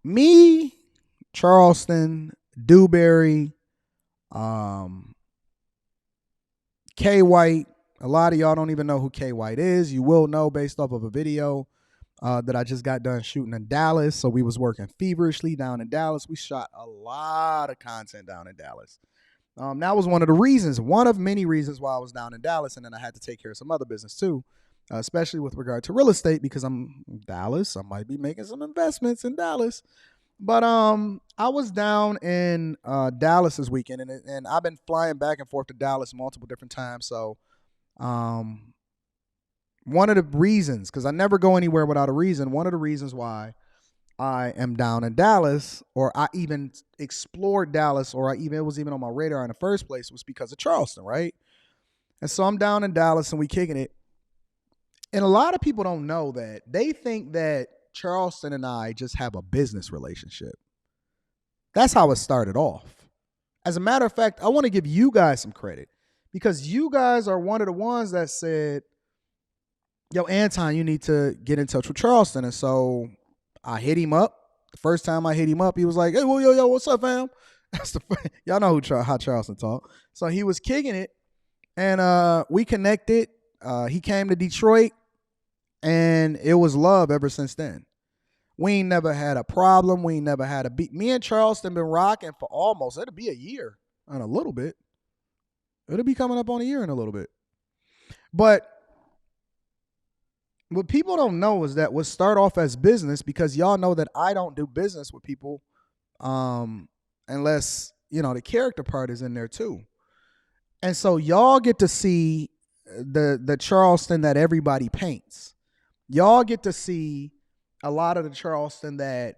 Me, Charleston, Dewberry, um, K White. A lot of y'all don't even know who K White is. You will know based off of a video that I just got done shooting in Dallas. So we was working feverishly down in Dallas. We shot a lot of content down in Dallas. That was one of the reasons, one of many reasons why I was down in Dallas, and then I had to take care of some other business too, especially with regard to real estate because I'm in Dallas. I might be making some investments in Dallas. But I was down in Dallas this weekend, and I've been flying back and forth to Dallas multiple different times. So um, one of the reasons, because I never go anywhere without a reason, one of the reasons why I am down in Dallas, or I even explored Dallas, or it was even on my radar in the first place, was because of Charleston, right? And so I'm down in Dallas and we kicking it. And a lot of people don't know that. They think that Charleston and I just have a business relationship. That's how it started off. As a matter of fact, I want to give you guys some credit because you guys are one of the ones that said, yo, Anton, you need to get in touch with Charleston. And so I hit him up. The first time I hit him up, he was like, hey, well, yo, what's up, fam? Y'all know how Charleston talk. So he was kicking it, and we connected. He came to Detroit, and it was love ever since then. We ain't never had a problem. We ain't never had a beat. Me and Charleston been rocking for it'll be a year and a little bit. It'll be coming up on a year in a little bit. But what people don't know is that what start off as business, because y'all know that I don't do business with people unless, the character part is in there too. And so y'all get to see the Charleston that everybody paints. Y'all get to see a lot of the Charleston that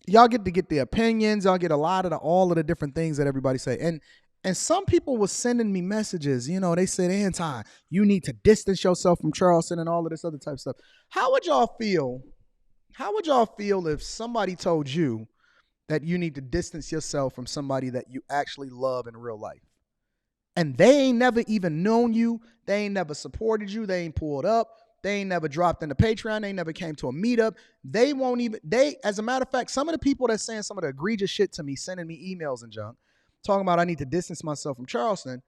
y'all get to get the opinions. Y'all get a lot of all of the different things that everybody say. And some people were sending me messages. They said, Anton, you need to distance yourself from Charleston and all of this other type of stuff. How would y'all feel? How would y'all feel if somebody told you that you need to distance yourself from somebody that you actually love in real life? And they ain't never even known you. They ain't never supported you. They ain't pulled up. They ain't never dropped into Patreon. They ain't never came to a meetup. As a matter of fact, some of the people that's saying some of the egregious shit to me, sending me emails and junk, talking about I need to distance myself from Charleston,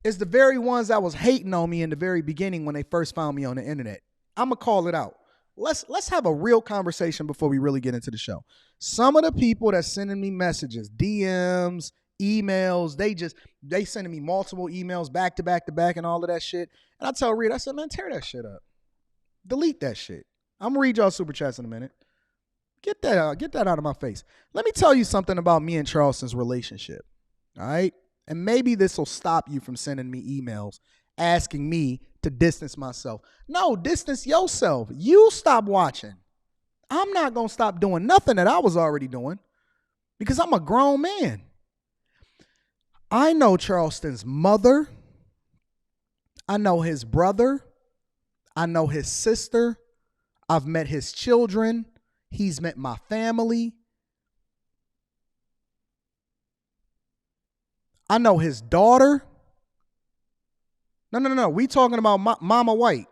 is the very ones that was hating on me in the very beginning when they first found me on the internet. I'm going to call it out. Let's have a real conversation before we really get into the show. Some of the people that's sending me messages, DMs, emails, they sending me multiple emails back to back to back and all of that shit. And I tell Reed, I said, man, tear that shit up. Delete that shit. I'm going to read y'all super chats in a minute. Get that out of my face. Let me tell you something about me and Charleston's relationship. All right? And maybe this will stop you from sending me emails asking me to distance myself. No, distance yourself. You stop watching. I'm not going to stop doing nothing that I was already doing because I'm a grown man. I know Charleston's mother. I know his brother. I know his sister. I've met his children. He's met my family. I know his daughter. No. We talking about Mama White.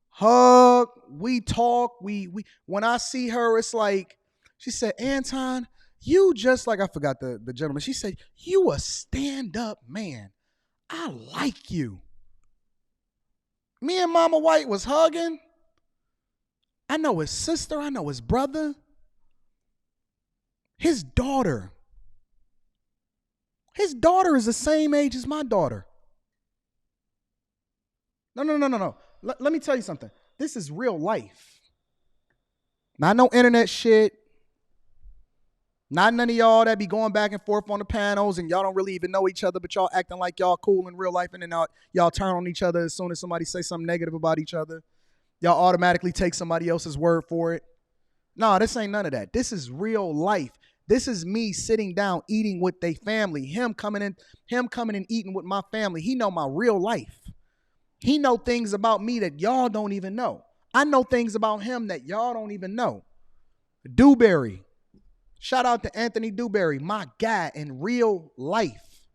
Hug. We talk. We when I see her, it's like, she said, Anton, you just like, I forgot the gentleman. She said, you a stand-up man. I like you. Me and Mama White was hugging. I know his sister. I know his brother. His daughter. His daughter is the same age as my daughter. No. Let me tell you something. This is real life. Not no internet shit. Not none of y'all that be going back and forth on the panels and y'all don't really even know each other, but y'all acting like y'all cool in real life and then y'all turn on each other as soon as somebody say something negative about each other. Y'all automatically take somebody else's word for it. No, this ain't none of that. This is real life. This is me sitting down eating with they family. Him coming and eating with my family. He know my real life. He know things about me that y'all don't even know. I know things about him that y'all don't even know. Dewberry. Shout out to Anthony Dewberry, my guy in real life.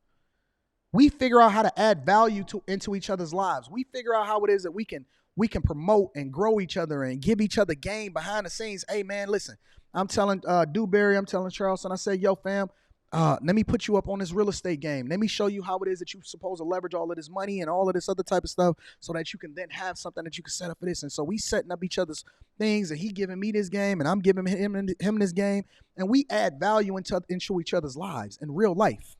We figure out how to add value into each other's lives. We figure out how it is that we can we can promote and grow each other and give each other game behind the scenes. Hey man, listen, I'm telling Dewberry, I'm telling Charleston, I say, yo fam, let me put you up on this real estate game. Let me show you how it is that you're supposed to leverage all of this money and all of this other type of stuff so that you can then have something that you can set up for this. And so we setting up each other's things, and he giving me this game and I'm giving him this game, and we add value into each other's lives in real life.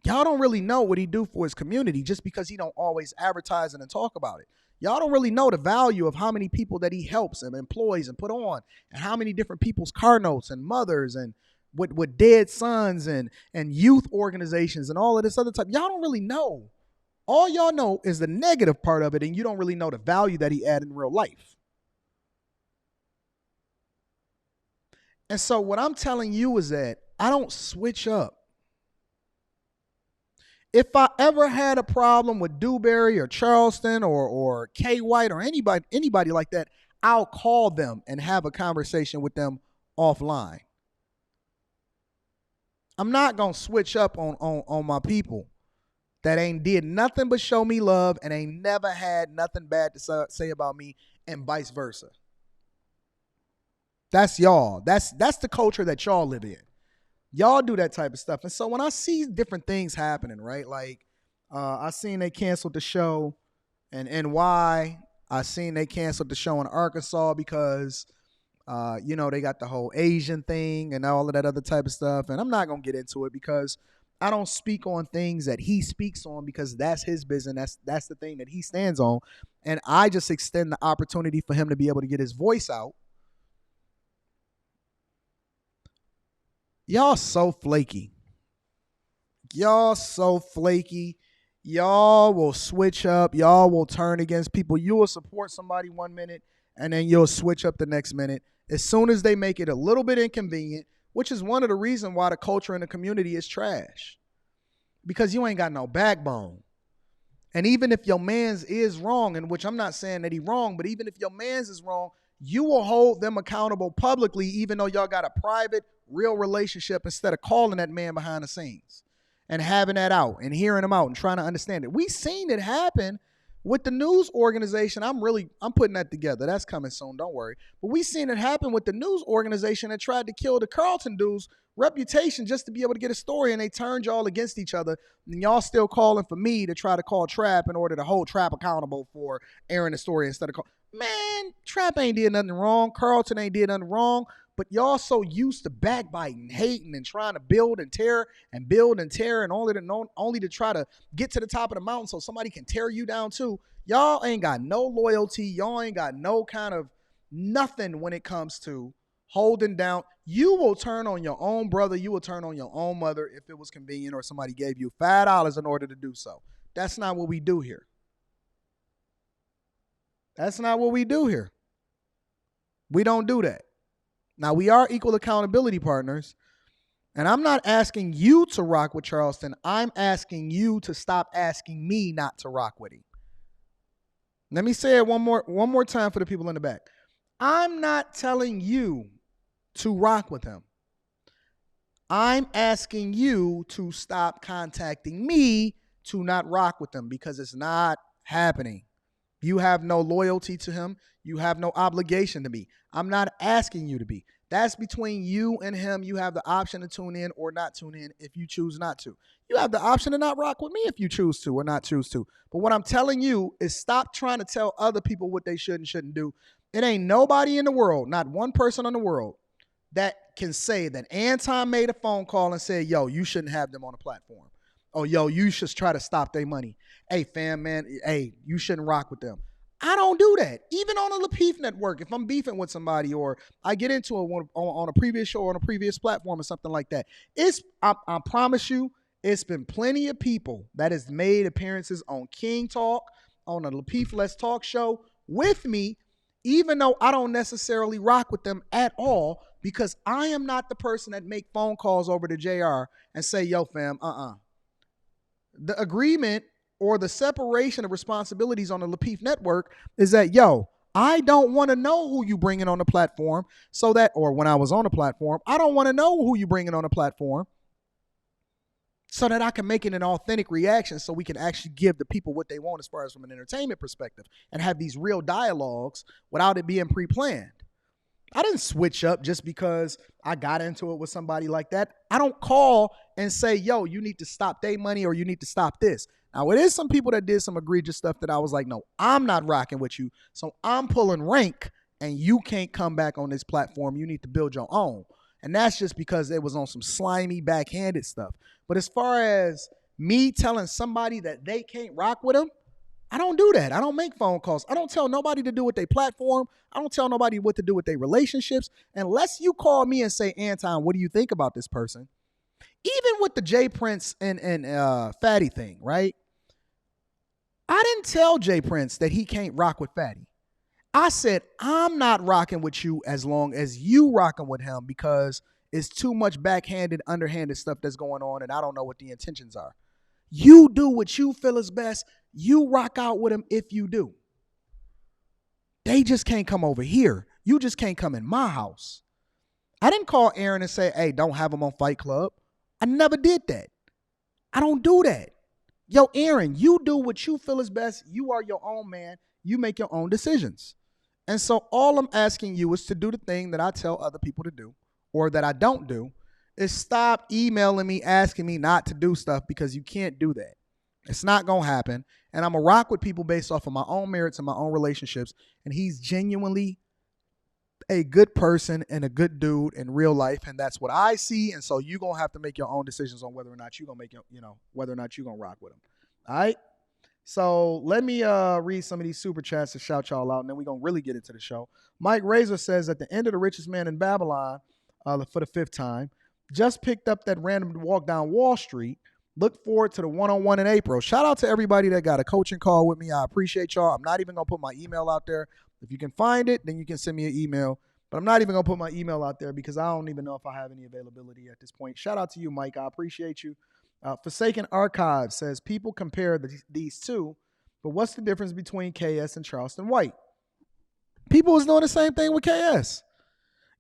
Y'all don't really know what he do for his community just because he don't always advertise it and talk about it. Y'all don't really know the value of how many people that he helps and employs and put on, and how many different people's car notes and mothers and with dead sons and youth organizations and all of this other type. Y'all don't really know. All y'all know is the negative part of it, and you don't really know the value that he add in real life. And so what I'm telling you is that I don't switch up. If I ever had a problem with Dewberry or Charleston or K White or anybody like that, I'll call them and have a conversation with them offline. I'm not going to switch up on my people that ain't did nothing but show me love and ain't never had nothing bad to say about me, and vice versa. That's y'all. That's the culture that y'all live in. Y'all do that type of stuff. And so when I see different things happening, right? Like I seen they canceled the show in NY. I seen they canceled the show in Arkansas because, they got the whole Asian thing and all of that other type of stuff. And I'm not going to get into it because I don't speak on things that he speaks on, because that's his business. That's the thing that he stands on. And I just extend the opportunity for him to be able to get his voice out. Y'all so flaky. Y'all so flaky. Y'all will switch up. Y'all will turn against people. You will support somebody 1 minute and then you'll switch up the next minute as soon as they make it a little bit inconvenient, which is one of the reasons why the culture in the community is trash. Because you ain't got no backbone. And even if your man's is wrong, and which I'm not saying that he wrong, but even if your man's is wrong, you will hold them accountable publicly, even though y'all got a private, real relationship, instead of calling that man behind the scenes and having that out and hearing him out and trying to understand it. We seen it happen with the news organization. I'm putting that together. That's coming soon. Don't worry. But we seen it happen with the news organization that tried to kill the Carlton dude's reputation just to be able to get a story, and they turned y'all against each other. And y'all still calling for me to try to call Trap in order to hold Trap accountable for airing the story instead of man, Trap ain't did nothing wrong. Carlton ain't did nothing wrong. But y'all so used to backbiting, hating, and trying to build and tear and only to try to get to the top of the mountain so somebody can tear you down too. Y'all ain't got no loyalty. Y'all ain't got no kind of nothing when it comes to holding down. You will turn on your own brother. You will turn on your own mother if it was convenient or somebody gave you $5 in order to do so. That's not what we do here. That's not what we do here. We don't do that. Now, we are equal accountability partners, and I'm not asking you to rock with Charleston. I'm asking you to stop asking me not to rock with him. Let me say it one more time for the people in the back. I'm not telling you to rock with him. I'm asking you to stop contacting me to not rock with him, because it's not happening. You have no loyalty to him. You have no obligation to me. I'm not asking you to be. That's between you and him. You have the option to tune in or not tune in if you choose not to. You have the option to not rock with me if you choose to or not choose to. But what I'm telling you is stop trying to tell other people what they should and shouldn't do. It ain't nobody in the world, not one person in the world, that can say that Anton made a phone call and said, yo, you shouldn't have them on the platform. Oh, yo, you should try to stop their money. Hey, fam, man, hey, you shouldn't rock with them. I don't do that. Even on the Lapeef network, if I'm beefing with somebody or I get into it on a previous show or on a previous platform or something like that, I promise you, it's been plenty of people that has made appearances on King Talk, on the Lapeef Let's Talk show with me, even though I don't necessarily rock with them at all, because I am not the person that make phone calls over to JR and say, yo, fam, The agreement or the separation of responsibilities on the Lapeef network is that, yo, I don't want to know who you bringing on the platform or when I was on the platform, I don't want to know who you bringing on the platform so that I can make it an authentic reaction so we can actually give the people what they want as far as from an entertainment perspective and have these real dialogues without it being pre-planned. I didn't switch up just because I got into it with somebody like that. I don't call and say, yo, you need to stop their money or you need to stop this. Now, it is some people that did some egregious stuff that I was like, no, I'm not rocking with you. So I'm pulling rank and you can't come back on this platform. You need to build your own. And that's just because it was on some slimy, backhanded stuff. But as far as me telling somebody that they can't rock with them, I don't do that. I don't make phone calls. I don't tell nobody to do with their platform. I don't tell nobody what to do with their relationships. Unless you call me and say, Anton, what do you think about this person? Even with the Jay Prince and Fatty thing, right? I didn't tell Jay Prince that he can't rock with Fatty. I said, I'm not rocking with you as long as you rocking with him because it's too much backhanded, underhanded stuff that's going on and I don't know what the intentions are. You do what you feel is best. You rock out with him if you do. They just can't come over here. You just can't come in my house. I didn't call Aaron and say, hey, don't have him on Fight Club. I never did that. I don't do that. Yo, Aaron, you do what you feel is best. You are your own man. You make your own decisions. And so all I'm asking you is to do the thing that I tell other people to do or that I don't do is stop emailing me, asking me not to do stuff because you can't do that. It's not going to happen. And I'm going to rock with people based off of my own merits and my own relationships. And he's genuinely a good person and a good dude in real life. And that's what I see. And so you're going to have to make your own decisions on whether or not you're going to make, whether or not you're going to rock with him. All right. So let me read some of these super chats to shout y'all out. And then we're going to really get into the show. Mike Razor says at the end of The Richest Man in Babylon for the 5th time, just picked up that random walk down Wall Street. Look forward to the one-on-one in April. Shout out to everybody that got a coaching call with me. I appreciate y'all. I'm not even going to put my email out there. If you can find it, then you can send me an email. But I'm not even going to put my email out there because I don't even know if I have any availability at this point. Shout out to you, Mike. I appreciate you. Forsaken Archive says, people compare these two, but what's the difference between KS and Charleston White? People was doing the same thing with KS.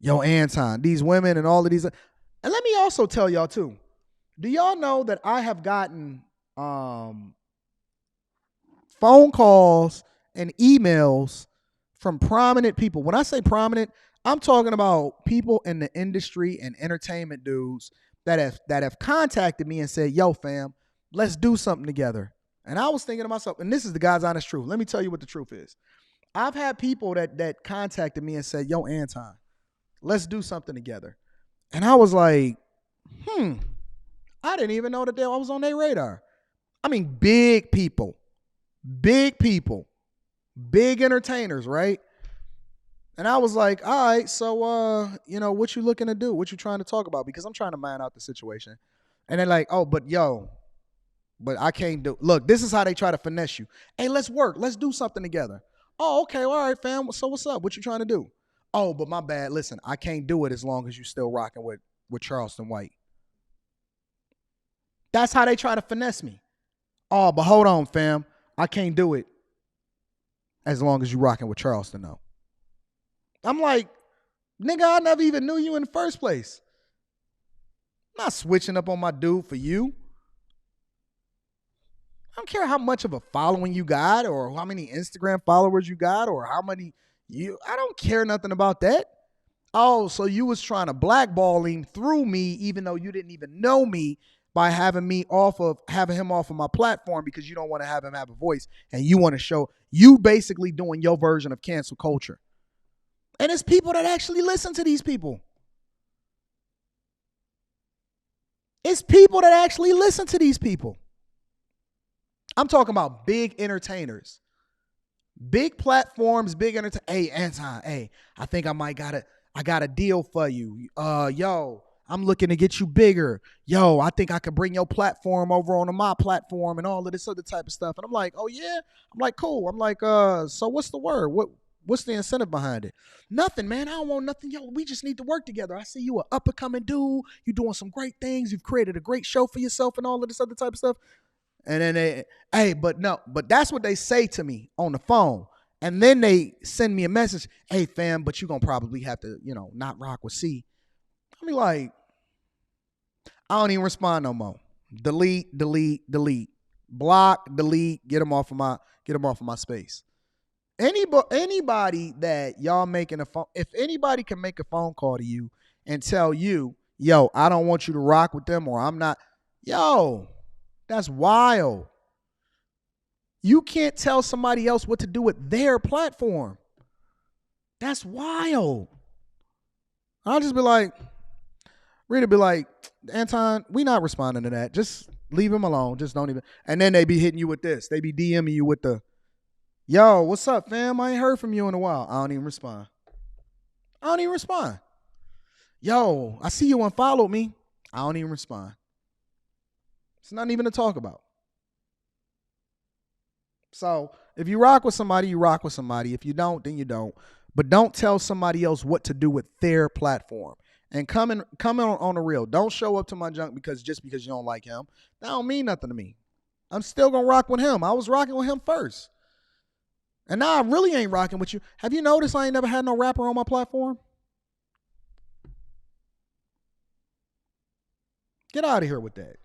Yo, Anton, these women and all of these. And let me also tell y'all, too. Do y'all know that I have gotten phone calls and emails from prominent people? When I say prominent, I'm talking about people in the industry and entertainment dudes that have contacted me and said, yo, fam, let's do something together. And I was thinking to myself, and this is the God's honest truth. Let me tell you what the truth is. I've had people that contacted me and said, yo, Anton, let's do something together. And I was like, I didn't even know that I was on their radar. I mean, big people, big entertainers, right? And I was like, all right, so, what you looking to do? What you trying to talk about? Because I'm trying to mine out the situation. And they're like, oh, but I can't do. Look, this is how they try to finesse you. Hey, let's work. Let's do something together. Oh, okay. All right, fam. So what's up? What you trying to do? Oh, but my bad. Listen, I can't do it as long as you still rocking with Charleston White. That's how they try to finesse me. Oh, but hold on, fam. I can't do it as long as you rocking with Charleston, though. I'm like, nigga, I never even knew you in the first place. I'm not switching up on my dude for you. I don't care how much of a following you got or how many Instagram followers you got or how many I don't care nothing about that. Oh, so you was trying to blackball him through me even though you didn't even know me by having him off of my platform because you don't want to have him have a voice and you want to show you basically doing your version of cancel culture. And it's people that actually listen to these people. It's people that actually listen to these people. I'm talking about big entertainers. Big platforms, big entertainers. Hey, Anton, hey, I think I got a deal for you. Yo, I'm looking to get you bigger. Yo, I think I could bring your platform over onto my platform and all of this other type of stuff. And I'm like, oh yeah? I'm like, cool. I'm like, so what's the word? What's the incentive behind it? Nothing, man. I don't want nothing. Yo, we just need to work together. I see you an up-and-coming dude. You're doing some great things. You've created a great show for yourself and all of this other type of stuff. And then but that's what they say to me on the phone. And then they send me a message. Hey, fam, but you're going to probably have to, not rock with C. I mean, like, I don't even respond no more. Delete, delete, delete. Block, delete, get them off of my space. Anybody that y'all making a phone, if anybody can make a phone call to you and tell you, yo, I don't want you to rock with them, or I'm not, yo, that's wild. You can't tell somebody else what to do with their platform. That's wild. I'll just be like, Rita be like, Anton, we not responding to that. Just leave him alone. Just don't even. And then they be hitting you with this. They be DMing you with the, yo, what's up, fam? I ain't heard from you in a while. I don't even respond. Yo, I see you unfollowed me. I don't even respond. It's nothing even to talk about. So if you rock with somebody, you rock with somebody. If you don't, then you don't. But don't tell somebody else what to do with their platform. And come on the real. Don't show up to my junk just because you don't like him. That don't mean nothing to me. I'm still going to rock with him. I was rocking with him first. And now I really ain't rocking with you. Have you noticed I ain't never had no rapper on my platform? Get out of here with that.